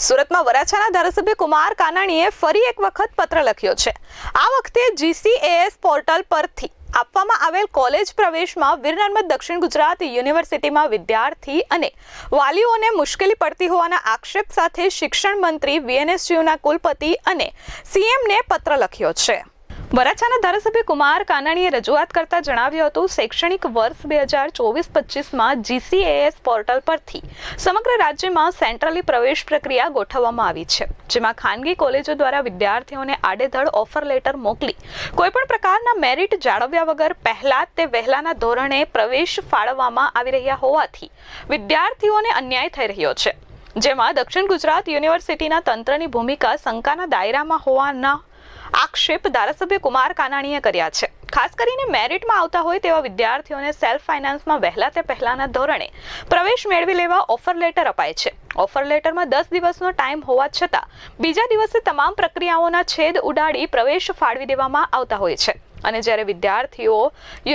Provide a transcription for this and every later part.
સુરતમાં વરાછાના ધારાસભ્ય કુમાર કાનાણીએ ફરી એક વખત પત્ર લખ્યો છે। આ વખતે GCAS પોર્ટલ પરથી આપવામાં આવેલ કોલેજ પ્રવેશમાં વીર નર્મદ દક્ષિણ ગુજરાત યુનિવર્સિટીમાં વિદ્યાર્થી અને વાલીઓને મુશ્કેલી પડતી હોવાના આક્ષેપ સાથે શિક્ષણ મંત્રી VNSUના કુલપતિ અને CMને પત્ર લખ્યો છે। વરાછાના ધારાસભ્ય કુમાર કાનાણીએ રજૂઆત કરતા જણાવ્યું હતું, શૈક્ષણિક વર્ષ 2024-25માં GCAS પોર્ટલ પરથી સમગ્ર રાજ્યમાં સેન્ટ્રલી પ્રવેશ પ્રક્રિયા ગોઠવવામાં આવી છે, જેમાં ખાનગી કોલેજો દ્વારા વિદ્યાર્થીઓને આડેધડ ઓફર લેટર મોકલી કોઈપણ પ્રકારના મેરિટ જાળવ્યા વગર પહેલા તે વહેલાના ધોરણે પ્રવેશ ફાળવવામાં આવી રહ્યા હોવાથી વિદ્યાર્થીઓને અન્યાય થઈ રહ્યો છે, જેમાં દક્ષિણ ગુજરાત યુનિવર્સિટીના તંત્રની ભૂમિકા શંકાના દાયરામાં હોવાના આક્ષેપ ધારાસભ્ય કુમાર કાનાણીએ કર્યા છે। ખાસ કરીને મેરિટમાં આવતા હોય તેવા વિદ્યાર્થીઓને સેલ્ફ ફાઇનાન્સમાં વહેલા તે પહેલાના ધોરણે પ્રવેશ મેળવી લેવા ઓફર લેટર અપાય છે। ઓફર લેટરમાં 10 દિવસનો ટાઈમ હોવા છતાં બીજા દિવસે તમામ પ્રક્રિયાઓના છેદ ઉડાડી પ્રવેશ ફાળવી દેવામાં આવતા હોય છે, અને જ્યારે વિદ્યાર્થીઓ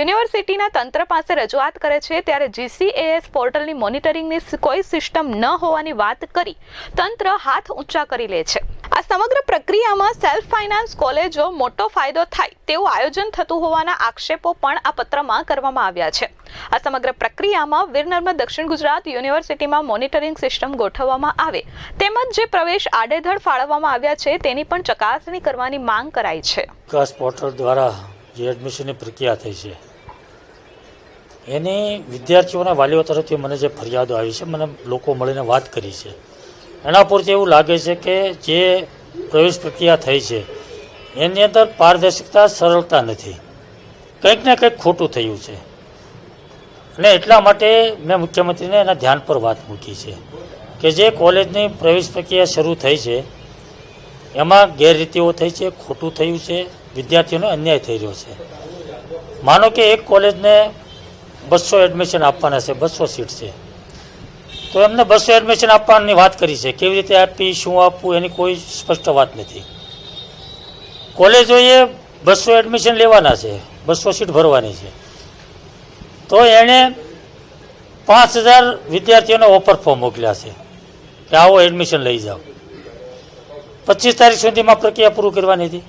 યુનિવર્સિટીના તંત્ર પાસે રજૂઆત કરે છે ત્યારે GCAS પોર્ટલની મોનિટરિંગની કોઈ સિસ્ટમ ન હોવાની વાત કરી તંત્ર હાથ ઊંચા કરી લે છે। આ સમગ્ર પ્રક્રિયામાં સેલ્ફ ફાઇનાન્સ કોલેજો મોટો ફાયદો થાય તેવું આયોજન થતું હોવાના આક્ષેપો પણ આ પત્રમાં કરવામાં આવ્યા છે। આ સમગ્ર પ્રક્રિયામાં વીર નર્મદ દક્ષિણ ગુજરાત યુનિવર્સિટીમાં મોનિટરિંગ સિસ્ટમ ગોઠવવામાં આવે તેમજ જે પ્રવેશ આડેધડ ફાળવવામાં આવ્યા છે તેની પણ ચકાસણી કરવાની માંગ કરાઈ છે। વિકાસ પોર્ટલ દ્વારા જે એડમિશનની પ્રક્રિયા થઈ છે એની વિદ્યાર્થીઓના વાલીઓ તરફથી મને જે ફરિયાદો આવી છે, મને લોકો મળીને વાત કરી છે, એના પરથી એવું લાગે છે કે જે પ્રવેશ પ્રક્રિયા થઈ છે એની અંદર પારદર્શકતા, સરળતા નથી, કંઈક ને કંઈક ખોટું થયું છે, અને એટલા માટે મેં મુખ્યમંત્રીને એના ધ્યાન પર વાત મૂકી છે કે જે કોલેજની પ્રવેશ પ્રક્રિયા શરૂ થઈ છે એમાં ગેરરીતિઓ થઈ છે, ખોટું થયું છે, વિદ્યાર્થીઓને અન્યાય થઈ રહ્યો છે। માનો કે એક કોલેજને 200 એડમિશન આપવાના છે, 200 સીટ છે, તો એમને 200 એડમિશન આપવાની વાત કરી છે, કેવી રીતે આપી, શું આપવું એની કોઈ સ્પષ્ટ વાત નથી। કોલેજોએ 200 એડમિશન લેવાના છે, 200 સીટ ભરવાની છે, તો એણે 5000 વિદ્યાર્થીઓને ઓફર ફોર્મ મોકલ્યા છે કે આવો એડમિશન લઈ જાઓ। 25 તારીખ સુધીમાં પ્રક્રિયા પૂરું કરવાની હતી,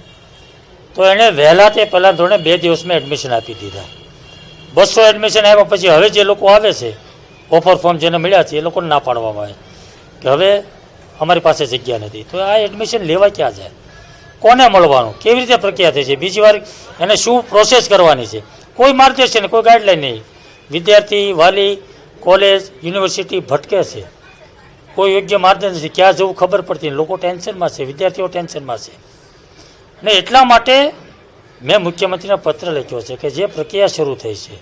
તો એણે વહેલા તે પહેલાં ધોરણે 2 દિવસમાં એડમિશન આપી દીધા। 200 એડમિશન આવ્યા પછી હવે જે લોકો આવે છે ઓફર ફોર્મ જેને મળ્યા છે એ લોકોને ના પાડવામાં આવે કે હવે અમારી પાસે જગ્યા નથી, તો આ એડમિશન લેવા ક્યાં જાય, કોને મળવાનું, કેવી રીતે પ્રક્રિયા થઈ છે, બીજી વાર એને શું પ્રોસેસ કરવાની છે, કોઈ માર્ગદર્શન, કોઈ ગાઈડલાઈન નહીં। વિદ્યાર્થી, વાલી, કોલેજ, યુનિવર્સિટી ભટકે છે, કોઈ યોગ્ય માર્ગદર્શન નથી, ક્યાં જવું ખબર પડતી નહીં, લોકો ટેન્શનમાં છે, વિદ્યાર્થીઓ ટેન્શનમાં છે, અને એટલા માટે મેં મુખ્યમંત્રીને પત્ર લખ્યો છે કે જે પ્રક્રિયા શરૂ થઈ છે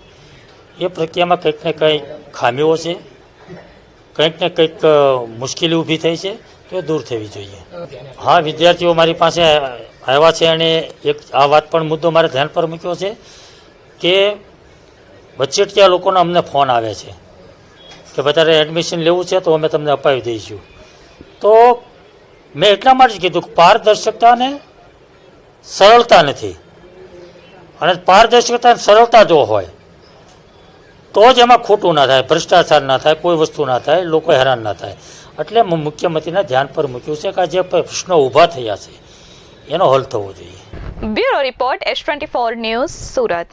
એ પ્રક્રિયામાં કંઈક ને કંઈક ખામીઓ છે, કંઈક ને કંઈક મુશ્કેલી ઊભી થઈ છે, તો એ દૂર થવી જોઈએ। હા, વિદ્યાર્થીઓ મારી પાસે આવ્યા છે અને એક આ વાત પણ મુદ્દો મારે ધ્યાન પર મૂક્યો છે કે વચેટિયા લોકોનો અમને ફોન આવે છે કે વધારે એડમિશન લેવું છે તો અમે તમને અપાવી દઈશું। તો મેં એટલા માટે જ કીધું કે પારદર્શકતા અને સરળતા નથી, અને પારદર્શકતા અને સરળતા જો હોય તો જ એમાં ખોટું ના થાય, ભ્રષ્ટાચાર ના થાય, કોઈ વસ્તુ ના થાય, લોકો હેરાન ના થાય। એટલે મુખ્યમંત્રીના ધ્યાન પર મૂક્યું છે કે આ જે પ્રશ્નો ઊભા થયા છે એનો હલ થવો જોઈએ। Bureau report S24 news, Surat.